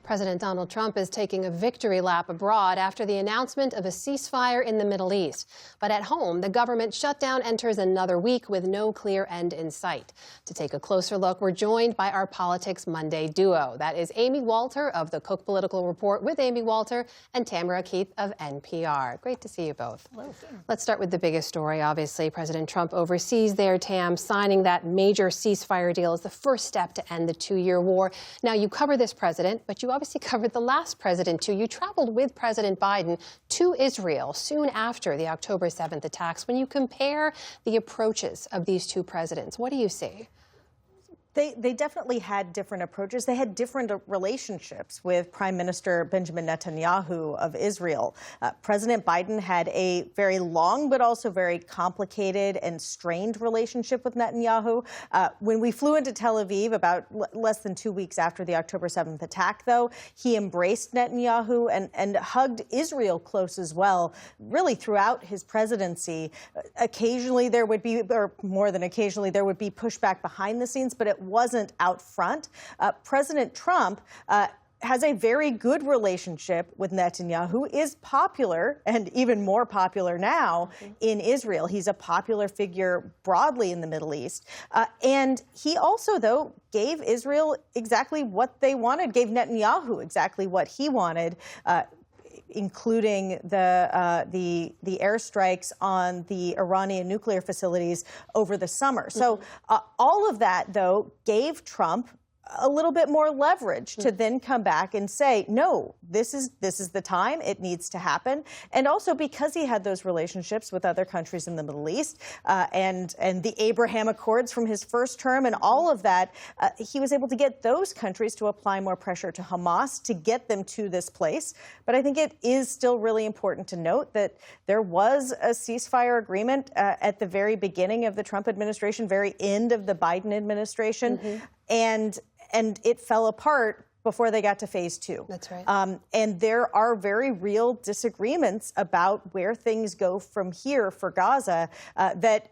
President Donald Trump is taking a victory lap abroad after the announcement of a ceasefire in the Middle East. But at home, the government shutdown enters another week with no clear end in sight. To take a closer look, we're joined by our Politics Monday duo. That is Amy Walter of the Cook Political Report with Amy Walter and Tamara Keith of NPR. Great to see you both. Hello. Let's start with the biggest story, obviously. President Trump overseas there, Tam, signing that major ceasefire deal is the first step to end the two-year war. Now, you cover this president, but you obviously covered the last president, too. You traveled with President Biden to Israel soon after the October 7th attacks. When you compare the approaches of these two presidents, what do you see? They definitely had different approaches. They had different relationships with Prime Minister Benjamin Netanyahu of Israel. President Biden had a very long but also very complicated and strained relationship with Netanyahu. When we flew into Tel Aviv about less than 2 weeks after the October 7th attack, though, he embraced Netanyahu and hugged Israel close as well, really throughout his presidency. Occasionally there would be, or more than occasionally, there would be pushback behind the scenes, but it wasn't out front. President Trump has a very good relationship with Netanyahu, is popular and even more popular now in Israel. He's a popular figure broadly in the Middle East. And he also, though, gave Israel exactly what they wanted, gave Netanyahu exactly what he wanted, including the airstrikes on the Iranian nuclear facilities over the summer. So all of that, though, gave Trump a little bit more leverage to then come back and say, no, this is the time, it needs to happen. And also because he had those relationships with other countries in the Middle East and the Abraham Accords from his first term and all of that, he was able to get those countries to apply more pressure to Hamas to get them to this place. But I think it is still really important to note that there was a ceasefire agreement at the very beginning of the Trump administration, very end of the Biden administration. And it fell apart before they got to phase two. That's right. And there are very real disagreements about where things go from here for Gaza that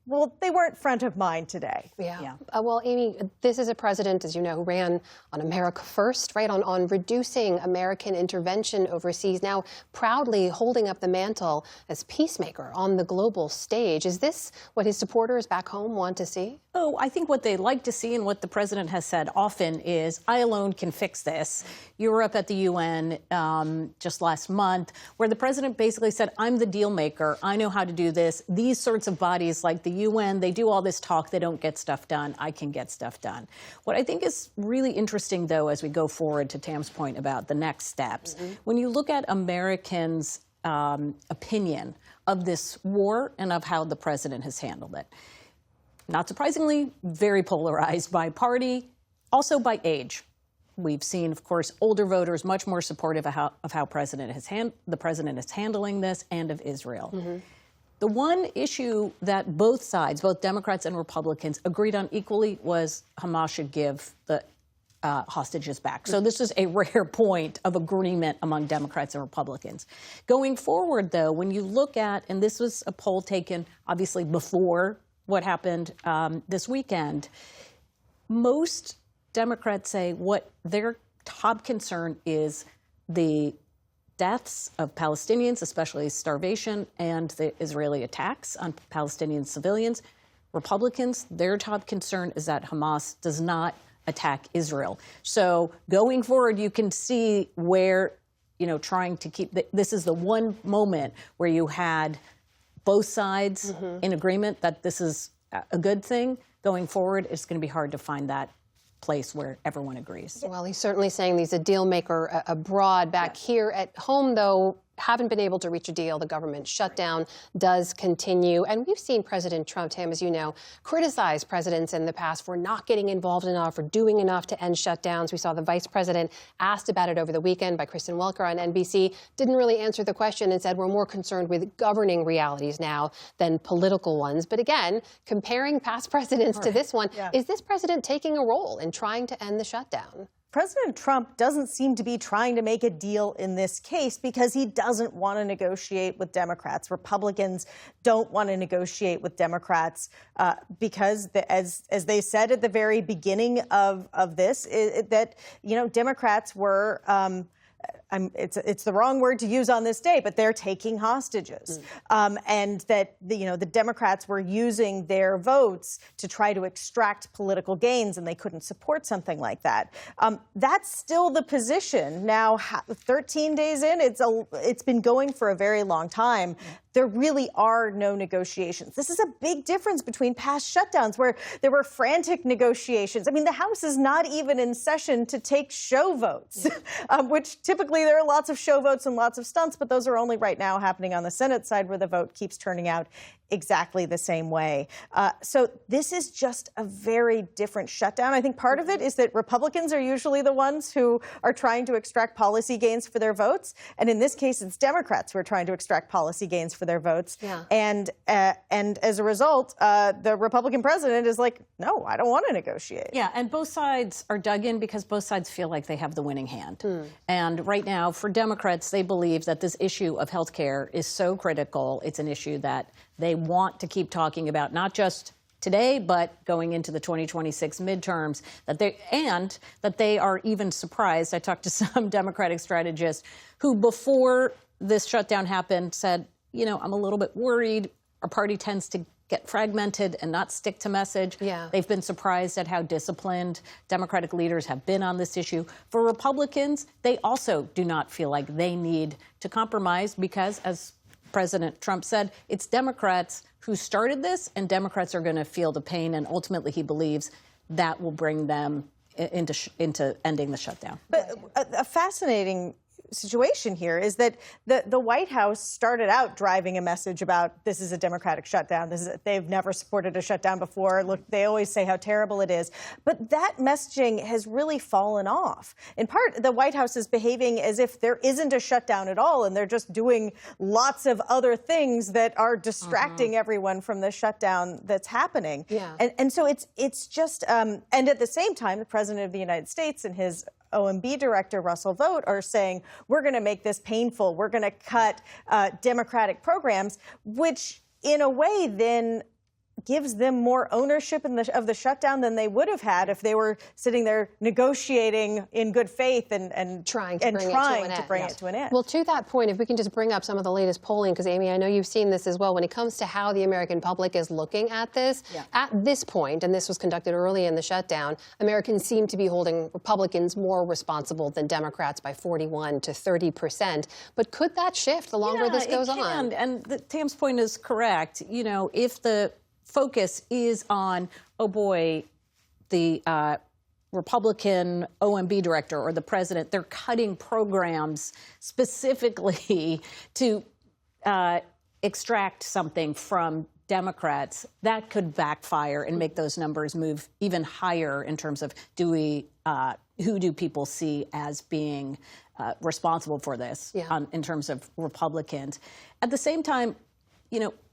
well, they weren't front of mind today. Yeah. Well, Amy, this is a president, as you know, who ran on America First, right, on reducing American intervention overseas, now proudly holding up the mantle as peacemaker on the global stage. Is this what his supporters back home want to see? Oh, I think what they like to see and what the president has said often is, I alone can fix this. You were up at the UN just last month, where the president basically said, I'm the deal maker. I know how to do this. These sorts of bodies like the UN, they do all this talk. They don't get stuff done. I can get stuff done. What I think is really interesting, though, as we go forward to Tam's point about the next steps, when you look at Americans' opinion of this war and of how the president has handled it, not surprisingly, very polarized by party, also by age. We've seen, of course, older voters much more supportive of how the president is handling this and of Israel. The one issue that both sides, both Democrats and Republicans, agreed on equally was Hamas should give the hostages back. So this is a rare point of agreement among Democrats and Republicans. Going forward, though, when you look at, and this was a poll taken obviously before what happened this weekend, most Democrats say what their top concern is the deaths of Palestinians, especially starvation, and the Israeli attacks on Palestinian civilians. Republicans, their top concern is that Hamas does not attack Israel. So going forward, you can see where, trying to keep, this is the one moment where you had both sides in agreement that this is a good thing. Going forward, it's going to be hard to find that place where everyone agrees. Well, he's certainly saying he's a deal maker abroad. Back here at home, though, haven't been able to reach a deal. The government shutdown does continue. And we've seen President Trump, Tam, as you know, criticize presidents in the past for not getting involved enough or doing enough to end shutdowns. We saw the vice president asked about it over the weekend by Kristen Welker on NBC, didn't really answer the question and said we're more concerned with governing realities now than political ones. But again, comparing past presidents to this one, is this president taking a role in trying to end the shutdown? President Trump doesn't seem to be trying to make a deal in this case because he doesn't want to negotiate with Democrats. Republicans don't want to negotiate with Democrats because, as they said at the very beginning of this, that Democrats were. It's the wrong word to use on this day, but they're taking hostages, and that the Democrats were using their votes to try to extract political gains, and they couldn't support something like that. That's still the position now. 13 days in, it's been going for a very long time. There really are no negotiations. This is a big difference between past shutdowns where there were frantic negotiations. I mean, the House is not even in session to take show votes, which typically there are lots of show votes and lots of stunts, but those are only right now happening on the Senate side where the vote keeps turning out exactly the same way. So this is just a very different shutdown. I think part of it is that Republicans are usually the ones who are trying to extract policy gains for their votes. And in this case, it's Democrats who are trying to extract policy gains for their votes. Yeah. And as a result, the Republican president is like, no, I don't want to negotiate. Yeah, and both sides are dug in because both sides feel like they have the winning hand. And right now, for Democrats, they believe that this issue of health care is so critical. It's an issue that they want to keep talking about, not just today, but going into the 2026 midterms, that they are even surprised. I talked to some Democratic strategists who, before this shutdown happened, said, I'm a little bit worried. Our party tends to get fragmented and not stick to message. Yeah. They've been surprised at how disciplined Democratic leaders have been on this issue. For Republicans, they also do not feel like they need to compromise because, as President Trump said, it's Democrats who started this, and Democrats are going to feel the pain, and ultimately he believes that will bring them into ending the shutdown. But a fascinating situation here is that the White House started out driving a message about this is a Democratic shutdown. They've never supported a shutdown before. Look, they always say how terrible it is. But that messaging has really fallen off. In part, the White House is behaving as if there isn't a shutdown at all, and they're just doing lots of other things that are distracting everyone from the shutdown that's happening. Yeah. And so it's just, and at the same time, the President of the United States and his OMB director, Russell Vought, are saying, we're going to make this painful. We're going to cut Democratic programs, which in a way then gives them more ownership of the shutdown than they would have had if they were sitting there negotiating in good faith and trying to bring it to an end. Well, to that point, if we can just bring up some of the latest polling, because, Amy, I know you've seen this as well, when it comes to how the American public is looking at this, at this point, and this was conducted early in the shutdown, Americans seem to be holding Republicans more responsible than Democrats by 41 to 30%. But could that shift the longer this goes on? And Tam's point is correct. If the focus is on, oh boy, the Republican OMB director or the president, they're cutting programs specifically to extract something from Democrats, that could backfire and make those numbers move even higher in terms of who do people see as being responsible for this in terms of Republicans. At the same time,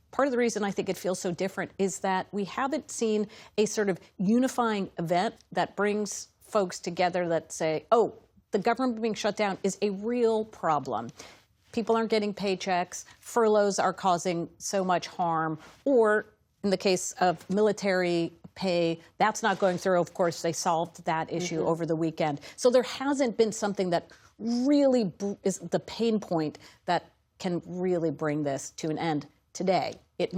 part of the reason I think it feels so different is that we haven't seen a sort of unifying event that brings folks together that say, oh, the government being shut down is a real problem. People aren't getting paychecks, furloughs are causing so much harm, or in the case of military pay, that's not going through. Of course, they solved that issue over the weekend. So there hasn't been something that really is the pain point that can really bring this to an end today. It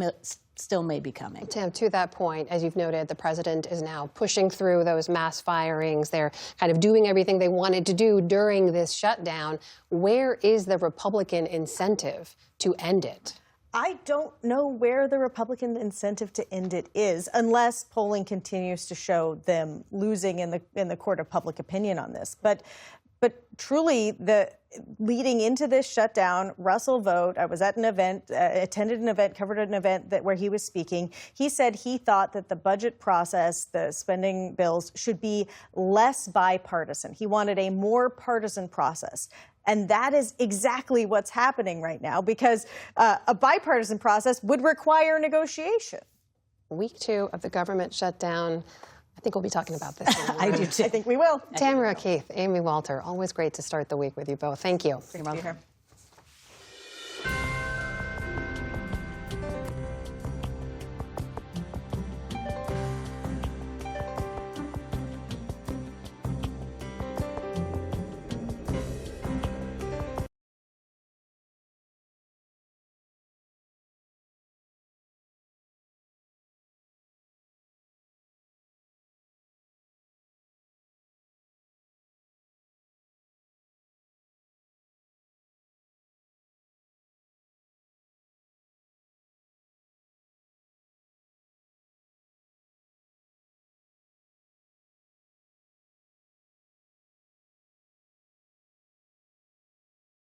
still may be coming. Tam, to that point, as you've noted, the president is now pushing through those mass firings. They're kind of doing everything they wanted to do during this shutdown. Where is the Republican incentive to end it? I don't know where the Republican incentive to end it is, unless polling continues to show them losing in the court of public opinion on this. But truly, leading into this shutdown, Russell Vought, I was at an event, attended an event, covered an event where he was speaking. He said he thought that the budget process, the spending bills, should be less bipartisan. He wanted a more partisan process. And that is exactly what's happening right now, because a bipartisan process would require negotiation. Week 2 of the government shutdown. I think we'll be talking about this. I do too. I think we will. Tamara, Keith, Amy Walter, always great to start the week with you both. Thank you. Great to be here.